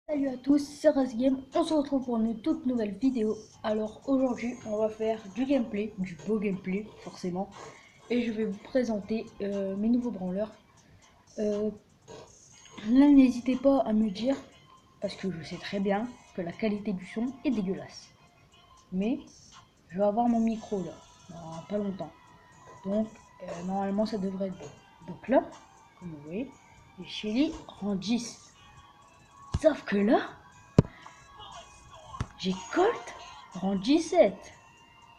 Salut à tous, c'est Razgame, on se retrouve pour une toute nouvelle vidéo. Alors aujourd'hui on va faire du gameplay, du beau gameplay forcément. Et je vais vous présenter mes nouveaux branleurs. Là n'hésitez pas à me dire, parce que je sais très bien que la qualité du son est dégueulasse. Mais je vais avoir mon micro là, dans pas longtemps. Donc normalement ça devrait être bon. Donc là, comme vous voyez, les Shelly rang 10. Sauf que là, j'ai Colt rang 17.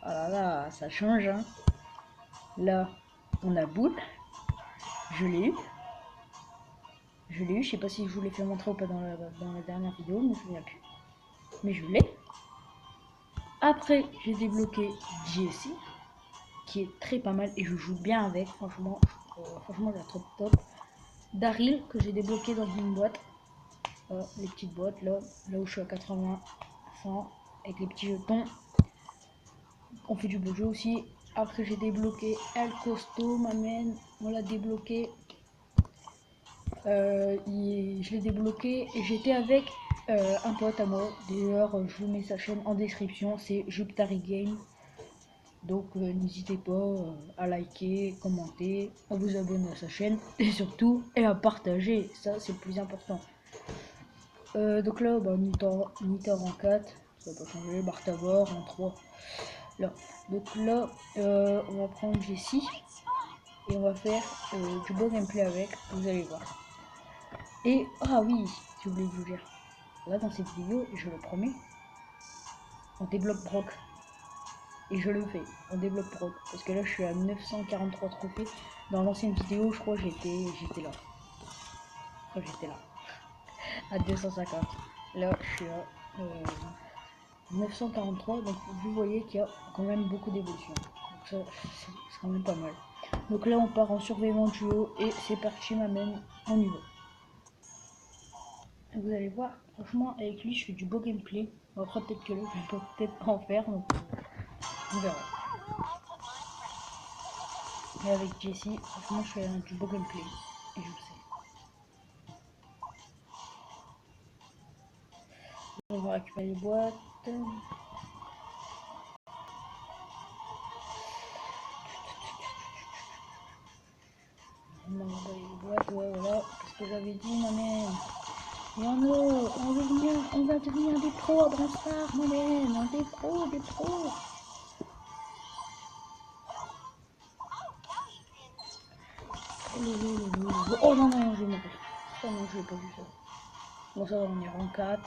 Oh là là, ça change hein. Là, on a Bull. Je l'ai eu. Je sais pas si je vous l'ai fait montrer ou pas dans la dernière vidéo, je me souviens plus. Mais je l'ai. Après, j'ai débloqué Jesse, qui est très pas mal et je joue bien avec, franchement, franchement, la top. Daryl, que j'ai débloqué dans une boîte. Les petites boîtes, là où je suis à 80, 100, avec les petits jetons. On fait du beau jeu aussi. Après, j'ai débloqué El Costo, ma main, on l'a débloqué. Je l'ai débloqué et j'étais avec un pote à moi. D'ailleurs, je vous mets sa chaîne en description, c'est Juptari Game. Donc n'hésitez pas à liker, commenter, à vous abonner à sa chaîne et surtout à partager, ça c'est le plus important. Donc là, Nita en 4, ça va pas changer, Bartavor en 3. Là. Donc là, on va prendre Jessie et on va faire du beau gameplay avec, vous allez voir. Et, ah oui, j'ai oublié de vous dire, là dans cette vidéo, je le promets, on débloque Brock. Et je le fais, on débloque Brock. Parce que là, je suis à 943 trophées. Dans l'ancienne vidéo, je crois j'étais là. J'étais là. À 250. Là, je suis à 943. Donc, vous voyez qu'il y a quand même beaucoup d'évolution. Donc, ça, c'est quand même pas mal. Donc là, on part en surveillement duo. Et c'est parti, m'amène, on y va. Vous allez voir, franchement, avec lui, je fais du beau gameplay. Après, peut-être que là, je vais pas peut-être en faire. Donc, on verra. Mais avec Jessie, franchement, je fais du beau gameplay. Et je le sais. On va récupérer les boîtes. On va envoyer les boîtes, ouais, voilà. Parce que j'avais dit, ma mère. Et on va devenir des pros à Brawl Stars, ma mère. Des pros, des pros. Oh non, non, je vais mourir. Oh non, je n'ai pas vu ça. Bon, ça va, on est rang 4.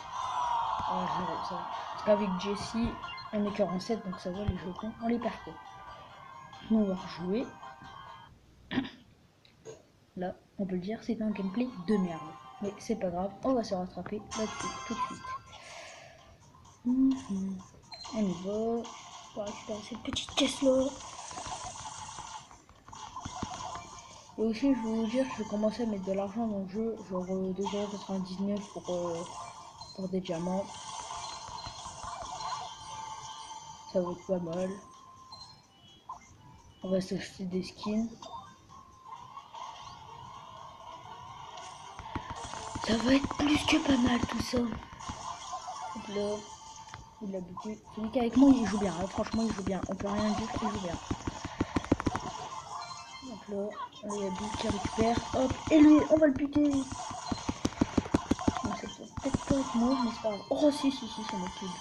Ah, 0, ça va. Parce qu'avec Jessie, on est que rang 7, donc ça va, les jetons, on les perd pas. Nous, on va rejouer. Là, on peut le dire, c'est un gameplay de merde. Mais c'est pas grave, on va se rattraper là-dessus tout de suite. On y va. On va récupérer cette petite caisse là. Et aussi, je vais vous dire, je vais commencer à mettre de l'argent dans le jeu, genre 2,99€ pour des diamants. Ça va être pas mal. On va s'acheter des skins. Ça va être plus que pas mal tout ça. Hop là. Il a buté. Celui qui est avec moi, il joue bien. Hein. Franchement, il joue bien. On peut rien dire, il joue bien. Hop là. Il y a Bill qui récupère. Hop. Et lui, on va le buter. Donc ça peut peut-être pas être moi, mais c'est pas grave. Oh, si, c'est moi qui le bute.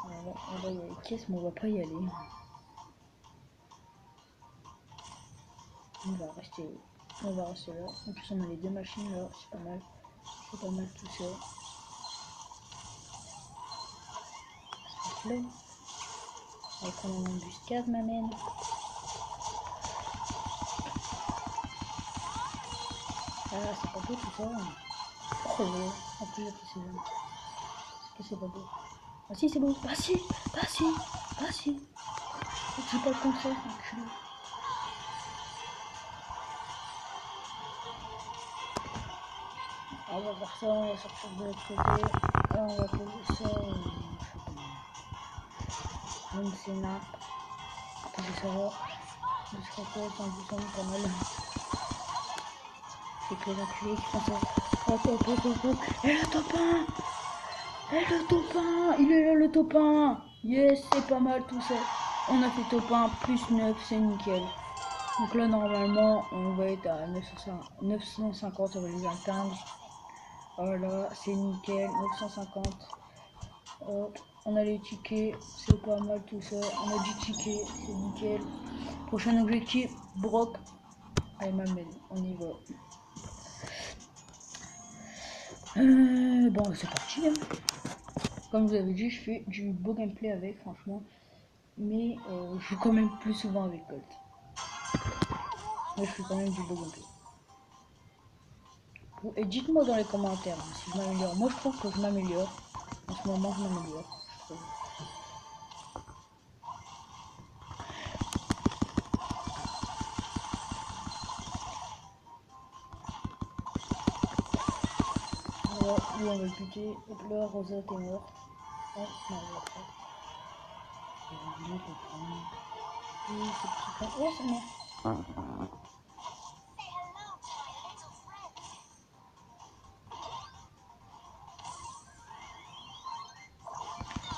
Voilà, on va y aller. Caisse, mais on va pas y aller. On va rester là. En plus, on a les deux machines là. C'est pas mal. C'est pas mal tout ça. Là. On va prendre une embuscade, m'amène. Ah, c'est pas beau tout ça. Oh là. En plus, j'ai pris ces jeunes. Est-ce que c'est pas beau? Ah si, c'est beau. Ah si. Je dis pas le contraire, enculé. On va voir ça, on va sortir de l'autre côté. Là, on va poser ça. Une Sénat. Poser ça là. Je serai quoi, 110 pas mal. C'est avec les enculés qui font ça. Hop, hop, hop, hop, hop. Et le top 1. Et le top 1. Il est là le top 1. Yes, c'est pas mal tout ça. On a fait top 1 plus 9, c'est nickel. Donc là, normalement, on va être à 950, on va les atteindre. Voilà, c'est nickel, 950. Hop, on a les tickets, c'est pas mal tout ça. On a du ticket, c'est nickel. Prochain objectif, Brock. Allez, m'amène, on y va. Bon, c'est parti. Hein. Comme vous avez dit, je fais du beau gameplay avec, franchement. Mais je joue quand même plus souvent avec Colt. Mais je fais quand même du beau gameplay. Et dites-moi dans les commentaires hein, si je m'améliore. Moi, je trouve que je m'améliore. En ce moment, je m'améliore. Voilà, lui on va le buter. Hop là, Rosa t'es mort. Oh, non, on va pas. Et on va le prendre. Et ce petit con. Oh, c'est mort.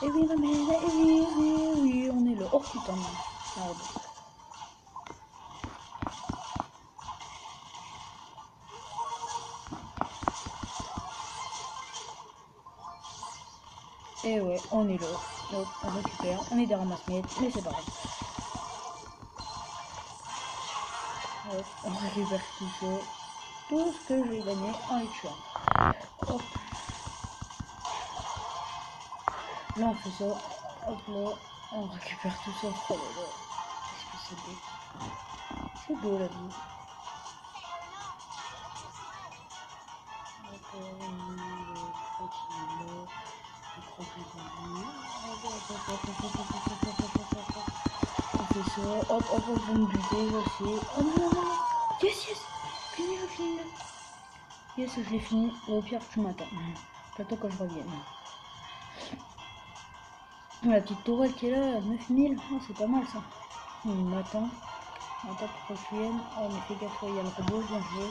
Et oui, ma mère, et oui, oui, oui, on est là. Oh putain, non. Merde. Et ouais, on est là. Donc, on récupère. On est des ramasse-miettes, mais c'est pas grave. Hop, on récupère tout ça. Tout ce que j'ai gagné en les tuant. Hop. Là, on fait ça. Hop là. On récupère tout ça. Oh là là. Qu'est-ce que c'est beau. C'est beau la vie. On fait ça, hop, hop, hop, vous me butez, je sais. Oh non, non, non, yes, yes, fini, le fini. Yes, je l'ai fini. Au pire, tu m'attends. T'attends quand je revienne. La petite tourelle qui est là, 9000, oh, c'est pas mal ça. Il m'attend. Attends pour que je vienne. Oh, mais fais gaffe, il y a le robot, bien joué.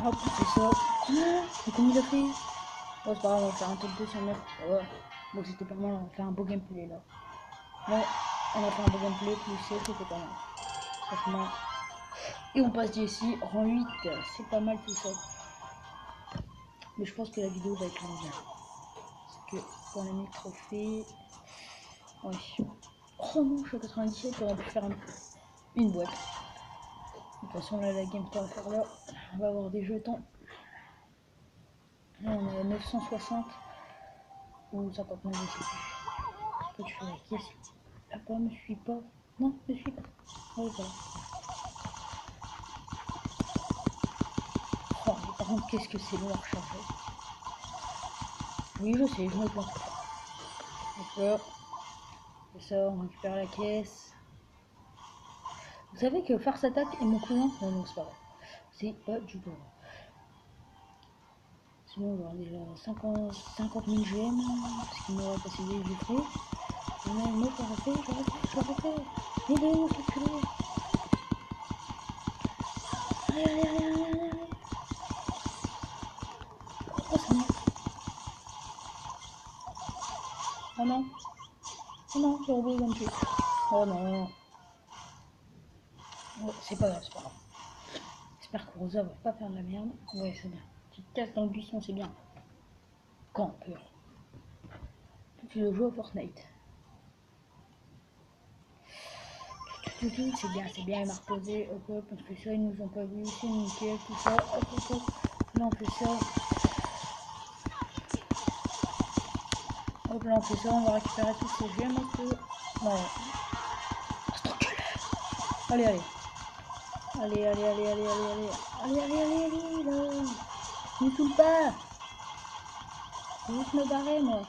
Hop, on fait ça. Et comment il a fait? Oh, c'est pas grave, on va faire un top 2 sur 9. Ouais. Bon, c'était pas mal, on va faire un beau gameplay là. Ouais, on a fait un beau gameplay, plus 7, c'était pas mal. Franchement. Et on passe d'ici, rang 8, c'est pas mal tout ça. Mais je pense que la vidéo va être longue. Parce que pour les 1000 trophées. Ouais. Oh non, je suis à 97, on aurait pu faire une boîte. De toute façon, là, la game qu'on va faire là, on va avoir des jetons. Là, on est à 960 ou 59, je sais plus. Toi, tu fais la caisse. Là-bas, me suis pas. Non, me suis pas. Ouais, voilà. Oh, mais par contre, qu'est-ce que c'est long à recharger. Oui, je sais, je me plante. D'accord. C'est ça, on récupère la caisse. Vous savez que Farce attaque et mon cousin. Non, non, c'est pas vrai. C'est pas du tout. Sinon, on va avoir déjà 50 000 GM. Parce qu'il m'aura passé des jeux frais. On a une autre à rater, je l'aurais fait. Il est où ce culot? Allez, allez, allez, allez, allez, allez. Oh, c'est mort. Oh non. Oh non, le robot il va me tuer. Oh non. Oh, c'est pas grave, c'est pas grave. J'espère que Rosa va pas faire de la merde. Ouais, c'est bien. Petite casse dans le buisson, c'est bien. Campeur. Tu dois jouer à Fortnite. C'est bien, il m'a reposé. Hop, hop, on fait ça, ils nous ont pas vu, c'est nickel, tout ça. Hop, hop, hop. Là, on fait ça. Hop, là, on fait ça, on va récupérer toutes ces gemmes un peu. Non. Allez, allez. Allez, allez, allez, allez, allez, allez. Allez, allez, allez, allez, là. Ne me saoule pas. Je vais juste me barrer, moi.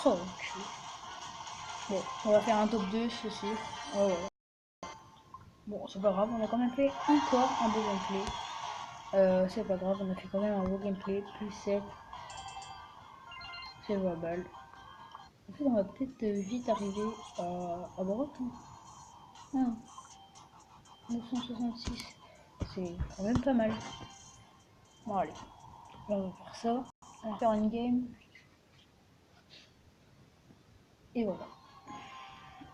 Oh, ok. Bon, on va faire un top 2, c'est sûr. Oh, ouais. Bon, c'est pas grave, on a quand même fait encore un beau gameplay. C'est pas grave, on a fait quand même un beau gameplay. Plus 7. C'est 20 balles. En fait, on va peut-être vite arriver à Brock. Hein. 966. C'est quand même pas mal. Bon allez, on va faire ça. On va faire une game. Et voilà.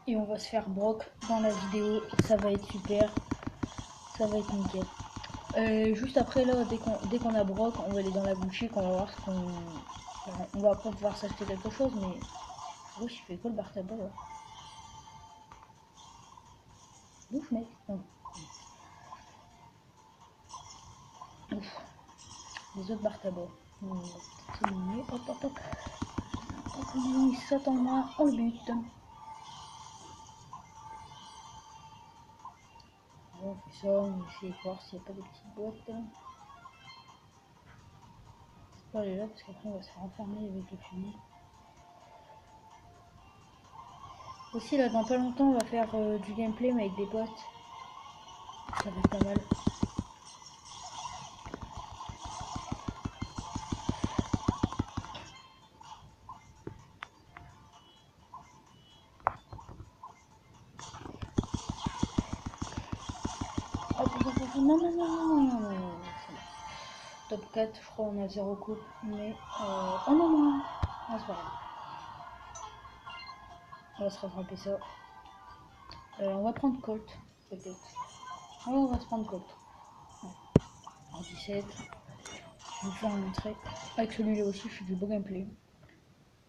Et on va se faire Brock dans la vidéo. Ça va être super. Ça va être nickel. Juste après là, dès qu'on a Brock, on va aller dans la boutique, on va voir ce qu'on... Enfin, on va pas pouvoir s'acheter quelque chose, mais... Oui, je fais quoi le bar tabac là? Ouf mec. Non. Ouf. Les autres bar tabac. C'est mignon. Hop hop hop. Hop, il saute en moi, on le bute. On fait ça, on essaie de voir s'il n'y a pas des petites boîtes. C'est pas aller là parce qu'après on va se faire enfermer avec les fumées. Aussi là dans pas longtemps on va faire du gameplay mais avec des potes. Ça va être pas mal. Hop, hop, hop, non, non, non, non, non, non, non. Top 4, je crois on a 0 coupe, mais oh non, non, ah, c'est pas grave. On va se rattraper ça. On va prendre Colt, peut-être. Ouais, on va se prendre Colt. Ouais. En 17. Je vais vous faire montrer. Avec celui-là aussi, je fais du beau gameplay.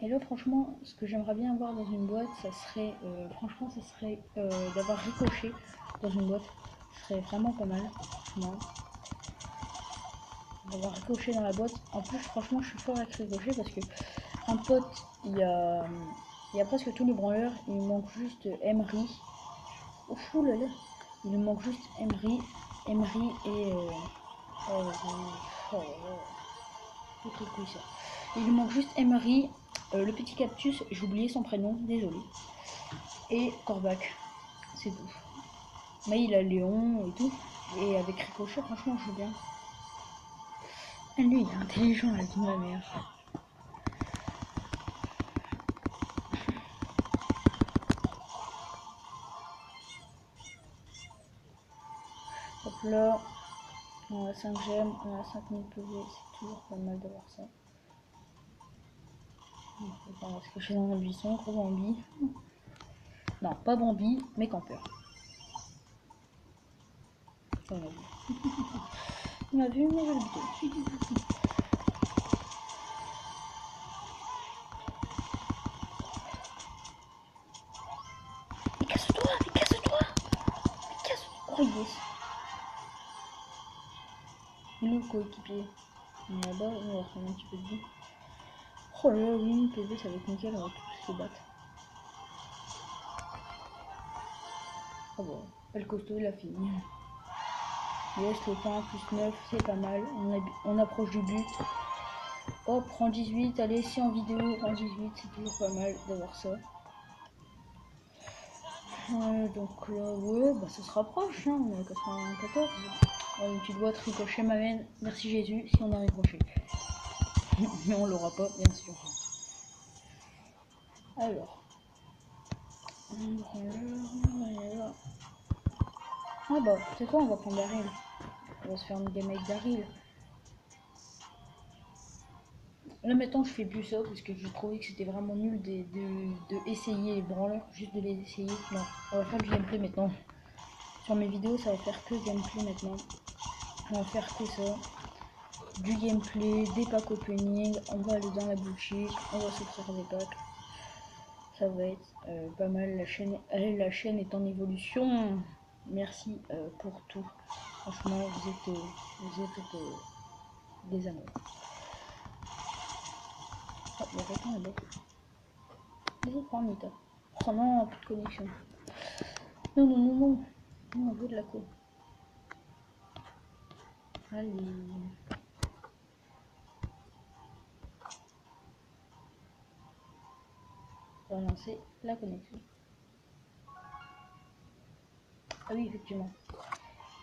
Et là, franchement, ce que j'aimerais bien avoir dans une boîte, ça serait, franchement, ça serait d'avoir Ricochet dans une boîte. Ce serait vraiment pas mal, franchement. D'avoir Ricochet dans la boîte. En plus, franchement, je suis fort avec Ricochet parce que un pote, il y a presque tous les branleurs. Il me manque juste Emery. Oh, fou là là. Il me manque juste Emery et... oh, oh, oh, ça. Il lui manque juste Emery, le petit cactus, j'ai oublié son prénom, désolé. Et Corbac, c'est tout. Mais il a Léon et tout. Et avec Ricochet, franchement, je joue bien. Ah, lui, il est intelligent, la vie de ma mère. Hop là, on a 5 gemmes, on a 5000 PV, c'est toujours pas mal d'avoir ça. On va se cacher dans un buisson, gros Bambi. Non, pas Bambi, mais campeur. On a vu. On a vu, mais je le buter. Mais casse-toi, mais casse-toi, mais casse-toi. Oh yes. Il est où le coéquipier? Là-bas, on va reprendre un petit peu de vie. Oh là là, oui, PV, ça va être nickel, on va tous se battre. Ah bon, le costaud, il a fini. Yes, le point, plus 9, c'est pas mal. On approche du but. Hop, rang 18, allez, si en vidéo, rang 18, c'est toujours pas mal d'avoir ça. Donc là, ouais, bah ça se rapproche, hein, on est à 94. Une petite boîte Ricochet m'amène, merci Jésus, si on a Ricochet. Mais on l'aura pas, bien sûr. Alors. Ah bah, c'est quoi, on va prendre Daryl. On va se faire une game avec Daryl. Là maintenant je fais plus ça parce que je trouvais que c'était vraiment nul de essayer les branleurs, juste de les essayer. Non, on va faire du gameplay maintenant. Sur mes vidéos ça va faire que gameplay maintenant. On va faire que ça. Du gameplay, des packs opening, on va aller dans la boutique, on va s'offrir des packs. Ça va être pas mal, la chaîne est en évolution. Merci pour tout. Franchement, vous êtes des amours. Oh, il y a quelqu'un là-bas. Vas-y, prends Nita. Oh non, plus de connexion. Non, non, non, non. Non, on veut de la co. Allez. On va lancer la connexion. Ah oui, effectivement.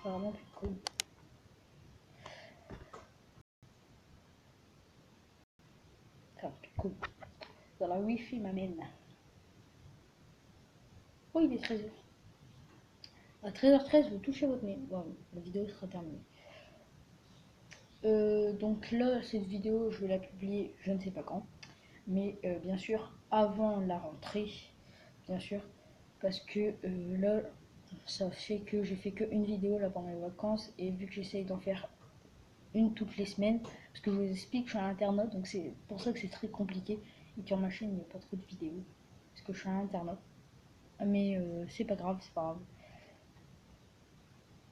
Apparemment, plus de co. Ça va, plus de co. Dans la wifi m'amène. Oh, il est 13h. À 13h13, vous touchez votre mail. Bon, la vidéo sera terminée. Donc là, cette vidéo, je vais la publier, je ne sais pas quand. Mais bien sûr, avant la rentrée, bien sûr. Parce que là, ça fait que j'ai fait qu'une vidéo là pendant les vacances. Et vu que j'essaye d'en faire une toutes les semaines, parce que je vous explique, je suis à internaute, donc c'est pour ça que c'est très compliqué. Et que sur ma chaîne, il n'y a pas trop de vidéos. Parce que je suis à internaute. Mais c'est pas grave, c'est pas grave.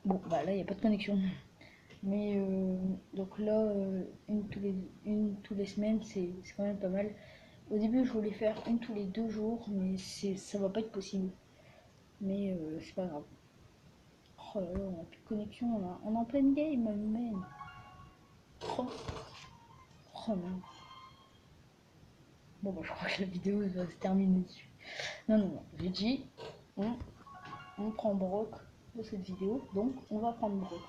Bon, bah là, il n'y a pas de connexion. Mais donc là, une tous les semaines, c'est quand même pas mal. Au début, je voulais faire une tous les 2 jours, mais ça va pas être possible. Mais c'est pas grave. Oh là là, on a plus de connexion, on est en pleine game, man. Oh, oh non. Bon, bah, je crois que la vidéo va se terminer dessus. Non, non, non. J'ai dit, on, on prend Brock de cette vidéo, donc on va prendre Brock.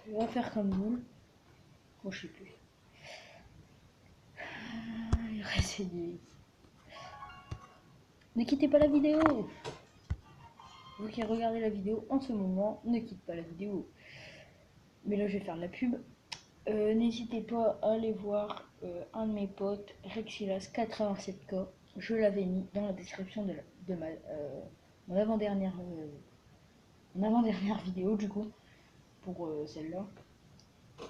Je vais faire comme nul. Bon, je sais plus. Il reste des... Ne quittez pas la vidéo. Vous qui regardez la vidéo en ce moment, ne quittez pas la vidéo. Mais là, je vais faire de la pub. N'hésitez pas à aller voir un de mes potes, Rexilas87K. Je l'avais mis dans la description de mon avant-dernière vidéo, du coup, pour celle-là.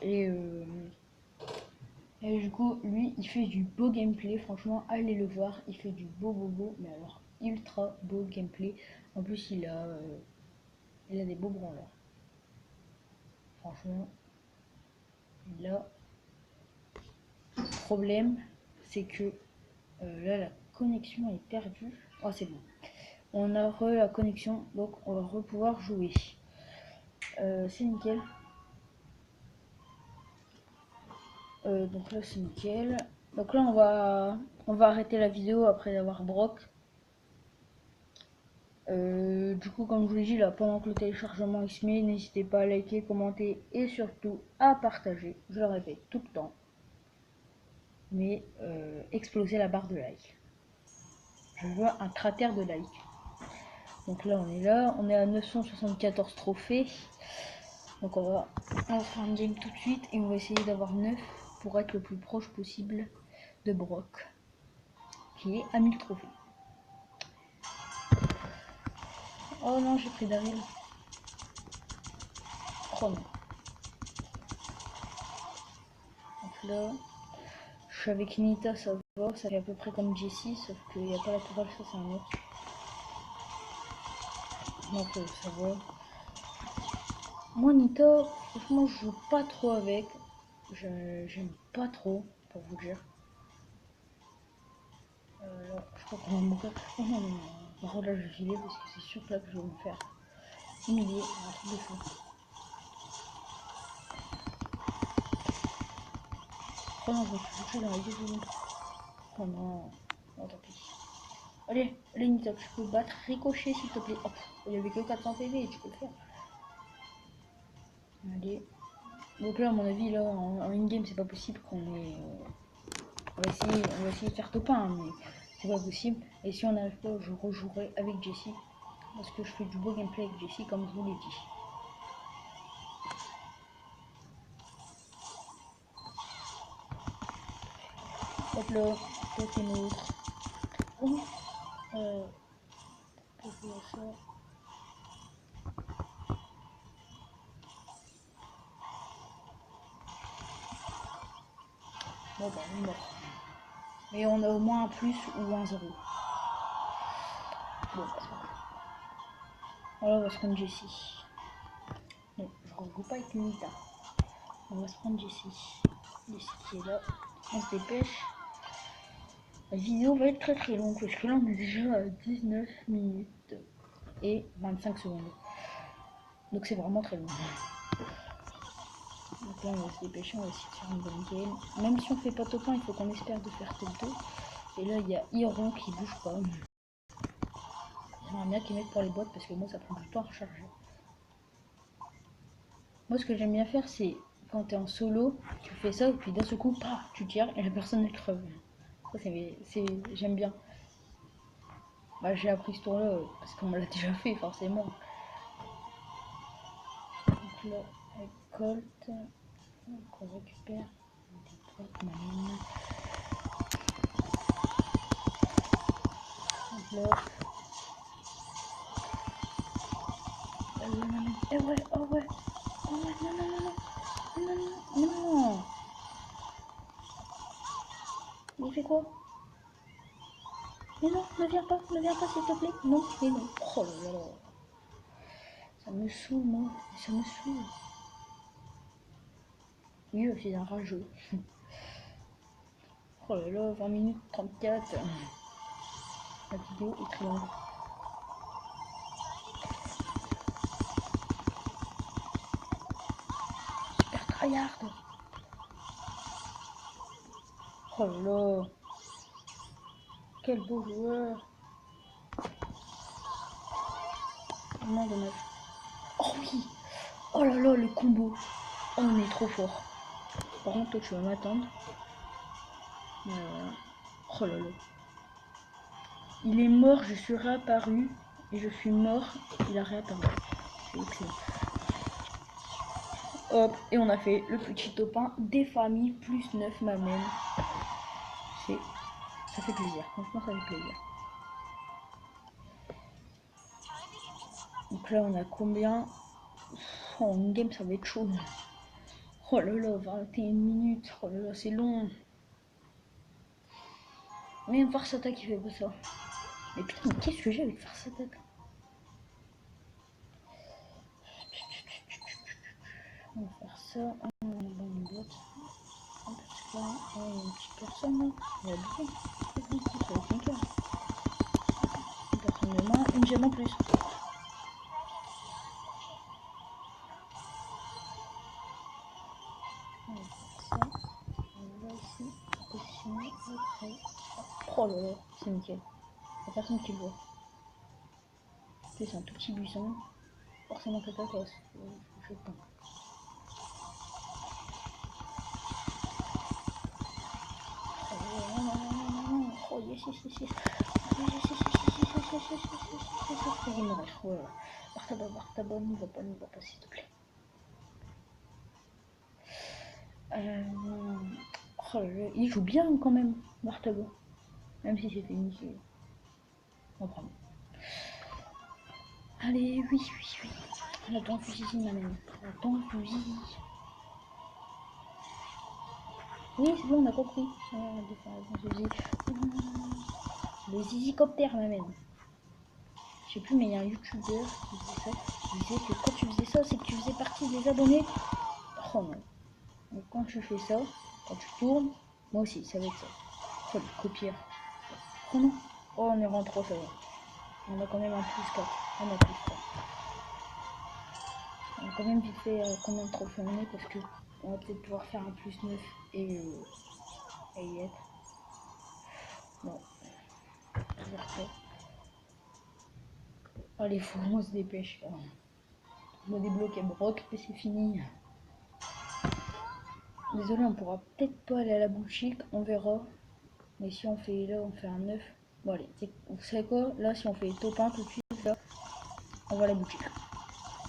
Et, euh, et du coup, lui, il fait du beau gameplay. Franchement, allez le voir. Il fait du beau, mais alors ultra beau gameplay. En plus, il a des beaux branleurs. Franchement, là, le problème, c'est que là, la connexion est perdue. Oh, c'est bon. On a la connexion, donc on va pouvoir jouer. C'est nickel. Donc là, c'est nickel. Donc là, on va arrêter la vidéo après avoir Brock. Du coup, comme je vous l'ai dit, là, pendant que le téléchargement se met, n'hésitez pas à liker, commenter et surtout à partager. Je le répète tout le temps. Mais exploser la barre de like. Je veux un cratère de like. Donc là, on est à 974 trophées. Donc on va faire un game tout de suite et on va essayer d'avoir 9 pour être le plus proche possible de Brock, qui est à 1000 trophées. Oh non, j'ai pris Daryl. Oh non. Donc là, je suis avec Nita, ça va, ça fait à peu près comme Jessie, sauf qu'il n'y a pas la tourelle, ça c'est un autre. Donc ça va. Moi Nita, franchement je joue pas trop avec. J'aime pas trop, pour vous dire. Là, je crois qu'on va mourir. Oh non, non, non. Par contre là je vais filer parce que c'est sûr que là que je vais me faire humilier, un truc de fou. Oh non, je me suis touché dans la gueule. Oh non. Oh tant pis. Allez, allez Nita, tu peux battre Ricochet s'il te plaît. Oh, il y avait que 400 PV, tu peux le faire. Allez. Donc là, à mon avis, là, en in-game, c'est pas possible qu'on ait... on va essayer de faire top 1, mais c'est pas possible. Et si on n'arrive pas, je rejouerai avec Jessie. Parce que je fais du beau gameplay avec Jessie, comme je vous l'ai dit. Hop là, toi t'es nôtre. Oh, ça. Bon bah, on est mort. Mais on a au moins un plus ou un 0. Bon, c'est pas grave. Voilà, on va se prendre Jessie. Non, je rejoue pas avec Nita. On va se prendre Jessie. Jessie qui est là. On se dépêche. La vidéo va être très longue parce que là on est déjà à 19 minutes et 25 secondes. Donc c'est vraiment très long. Donc là on va se dépêcher, on va essayer de faire une bonne game. Même si on fait pas top 1, il faut qu'on espère de faire top 2. Et là il y a Iron qui bouge pas. J'aimerais bien qu'ils mettent pour les boîtes parce que moi ça prend du temps à recharger. Moi ce que j'aime bien faire c'est quand t'es en solo, tu fais ça et puis d'un seul coup, paf, tu tires et la personne elle creve. Ça j'aime bien. Bah j'ai appris ce tour là parce qu'on me l'a déjà fait forcément. là, avec Colt. Donc on récupère des boîtes marines. Là. Eh ouais, oh ouais. Oh ouais, non, non, non, non. Non, non, non. Il fait quoi? Mais non, ne viens pas s'il te plaît. Non, mais non. Oh là là. Ça me saoule, moi. Ça me saoule. Oui, c'est un rageux. Oh là là, 20 minutes 34. La vidéo est très longue. Super tryhard. Oh là là. Quel beau joueur. Vraiment dommage. Oh oui. Oh là là, le combo. Oh, on est trop fort. Par contre, toi, tu vas m'attendre. Voilà. Oh là là. Il est mort, je suis réapparu. Et je suis mort, il a réapparu. C'est excellent. Hop, et on a fait le petit top 1 des familles plus 9 mamelles. Ça fait plaisir, franchement ça fait plaisir. Donc là on a combien? Oh, en game ça va être chaud. Oh là là, 21 minutes, oh là là, c'est long. Même Farce Attack qui fait pas ça. Mais putain, mais qu'est-ce que j'ai avec Farce Attack? On va faire ça, on va dans une boîte. Parce que là, il y a une petite personne là. Il y a deux. Ça va être nickel. Une personne de main, une gemme en plus. On va faire ça. On va ici, positionner, après. Oh là là, c'est nickel. Il n'y a personne qui le voit. C'est un tout petit buisson. Forcément caca casse. Je pense. Oh yes, yes, yes, yes. Il me reste. Voilà. Bartaba, n'y va pas, s'il te plaît. Oh là là, il joue bien quand même, Bartaba. Même si c'était niqué. On prend. Allez, oui. La dent fusil, ma mère. La dent fusil. Oui, c'est bon, on a compris. Le zizicoptère m'amène. Je sais plus, mais il y a un youtubeur qui disait ça. Qui disait que quand tu faisais ça, c'est que tu faisais partie des abonnés. Oh non. Donc quand tu fais ça, quand tu tournes, moi aussi, ça va être ça. Oh, le copier. Oh non. Oh, on est rentré trop, ça va. On a quand même un plus 4. On a plus 3. On a quand même vite fait combien de trophées on est parce que on va peut-être pouvoir faire un plus 9 et y être. Non. Toujours pas. Allez, faut on se dépêche. On va débloquer Brock et c'est fini. Désolé, on pourra peut-être pas aller à la boutique, on verra. Mais si on fait là, on fait un 9. Bon allez, vous savez quoi? Là, si on fait top 1 tout de suite, là, on va à la boutique.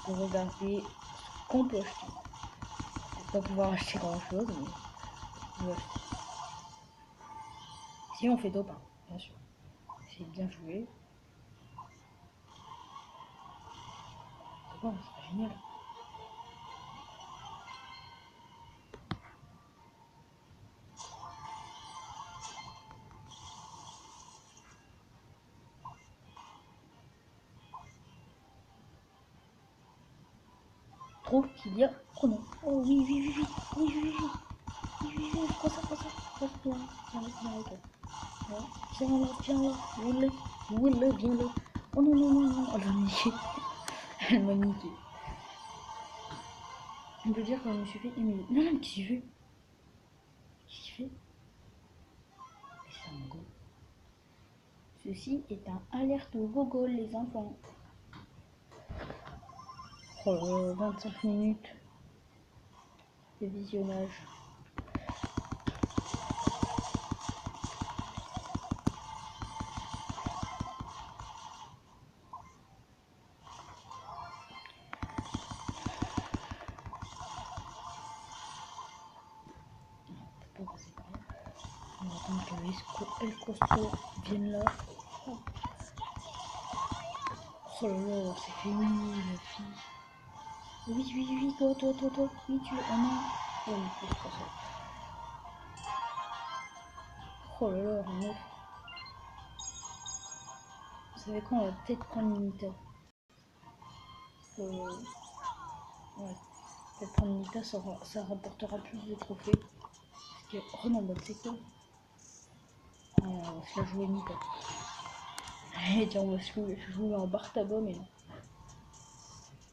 Pour regarder ce qu'on peut acheter. On va pas pouvoir acheter grand chose, mais on va acheter. Si on fait top 1, bien sûr. C'est bien joué. Bon, c'est génial. Trouve qu'il y a chrono. Oh oui, prends ça. Viens là, viens là. Oh non, elle m'a niqué. Elle m'a niqué. On peut dire que je me suis fait humilier. Non, mais qu'est-ce qu'il fait? C'est un go. Ceci est un alerte au gogol, les enfants. Oh, 25 minutes de visionnage. attendre que El Costo vienne là. Oh là là, c'est fait humilier la fille. Oui, toi. Oui, tu. Oh non. Oh, mais c'est pas ça. Oh là là, meuf. Vous savez quoi, on va peut-être prendre Nita. Ouais, peut-être prendre Nita, ça rapportera plus de trophées. Parce que. Oh non, bah c'est quoi? Ah, on va se la jouer Nita. Allez, tiens, on va se jouer en bar tabac, mais non.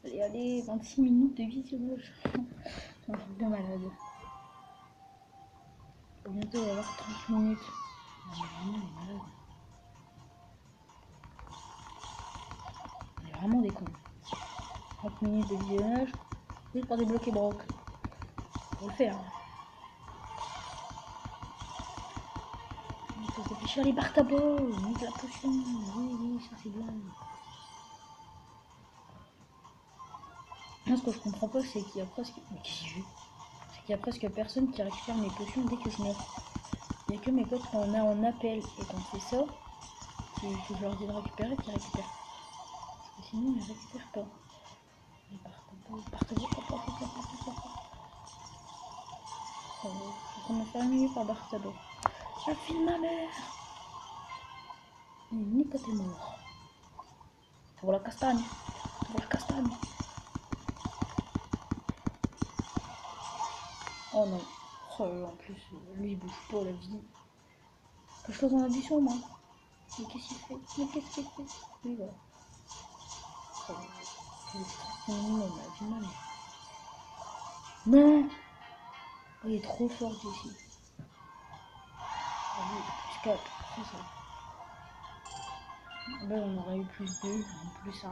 Allez, 26 minutes de visionnage. C'est un truc de malade. Bientôt, on va avoir 30 minutes. On est vraiment des malades. On est vraiment des cons. 30 minutes de visionnage, juste pour débloquer Brock. On va le faire. Il faut se dépêcher, les barres tabac, nique la potion. Oui, ça c'est bien. Moi, ce que je comprends pas, c'est qu'il y a presque. Mais qu'est-ce que je C'est qu'il y a presque personne qui récupère mes potions dès que je meurs. Il n'y a que mes potes quand on est en appel et quand c'est ça, que je leur dis de récupérer, qu'ils récupèrent. Parce que sinon, ils ne récupèrent pas. Les barres tabac, je vais prendre faire une minute par barre tabac. La fille de ma mère. Ni quand t'es mort. Pour la castagne. Pour la castagne. Oh non. Oh là là, en plus, lui il bouge pas la vie. Que je fasse en addition, moi. Mais qu'est-ce qu'il fait? Oui, voilà. Oh, quel stress minimum, la vie de ma mère. Non. Oh, il est trop fort, Jessie. Ah oui, plus 4, c'est ça. Là, on aurait eu plus 2, plus 1.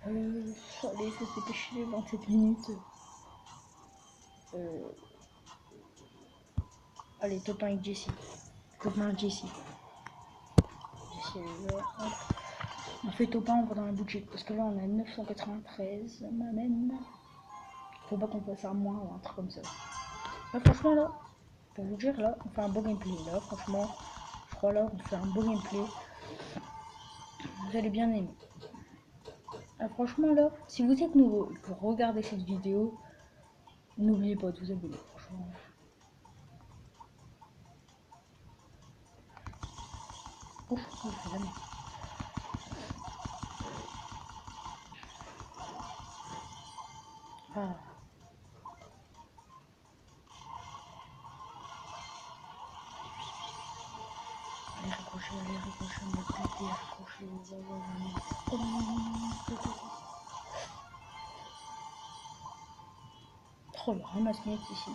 Allez, il faut se dépêcher, 27 minutes. Allez, top 1 avec Jessie. Top 1 avec Jessie. Jessie, elle est là. Hop. On fait top 1, on va dans la boutique. Parce que là, on a 993. M'amène. Faut pas qu'on fasse un moins ou un truc comme ça. Là, franchement, là, pour vous dire, là, on fait un beau gameplay. Là, franchement, je crois là, on fait un beau gameplay. Vous allez bien aimer. Ah, franchement, là, si vous êtes nouveau pour regarder cette vidéo, n'oubliez pas de vous abonner. Franchement. Ouf, je fais jamais. Ah. Allez, raccrocher, on va péter, raccrocher. Oh, le ramasse-miettes ici.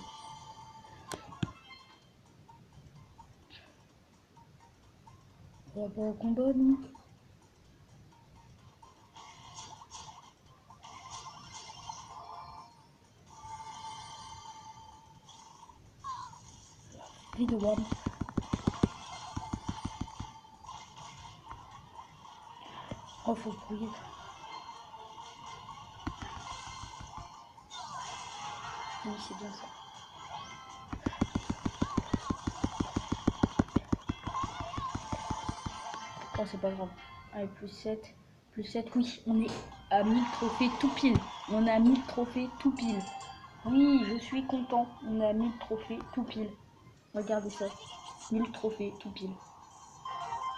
On va pas au combat, nous. Vite, one. Oh, faut couiller. Oui, c'est bien ça. Oh, c'est pas grave. Allez, plus 7. Plus 7, oui, on est à 1000 trophées tout pile. On est à 1000 trophées tout pile. Oui, je suis content. On est à 1000 trophées tout pile. Regardez ça. 1000 trophées tout pile.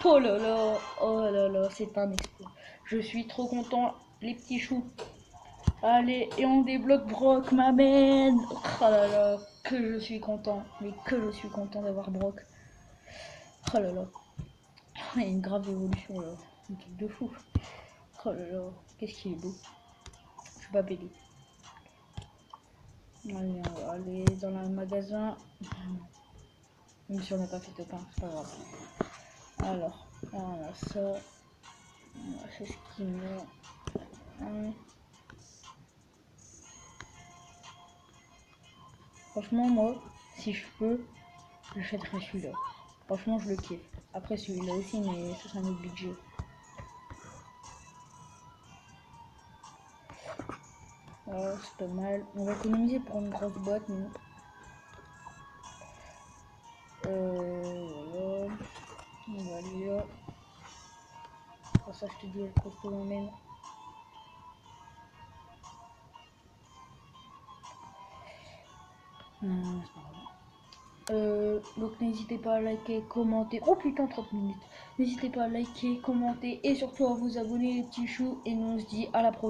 Oh là là, c'est un exploit. Je suis trop content, les petits choux. Allez, et on débloque Brock, m'amène. Oh là là, que je suis content. Mais que je suis content d'avoir Brock. Oh là là. Il y a une grave évolution là. Un truc de fou. Oh là là, qu'est-ce qu'il est beau. Je suis pas pédé. Allez, on va aller dans le magasin. Même si on n'a pas fait top 1, c'est pas grave. Alors, on a ça. C'est ce qui me... Franchement, moi, si je peux, j'achèterais celui-là. Franchement, je le kiffe. Après, celui-là aussi, mais ça, c'est un autre budget. Voilà, c'est pas mal. On va économiser pour une grosse boîte, mais... Voilà. On va aller là. Pour ça, je te dis, elle costaud l'emmène. C'est pas grave. Donc n'hésitez pas à liker, commenter. Oh putain, 30 minutes. N'hésitez pas à liker, commenter et surtout à vous abonner les petits choux. Et nous on se dit à la prochaine.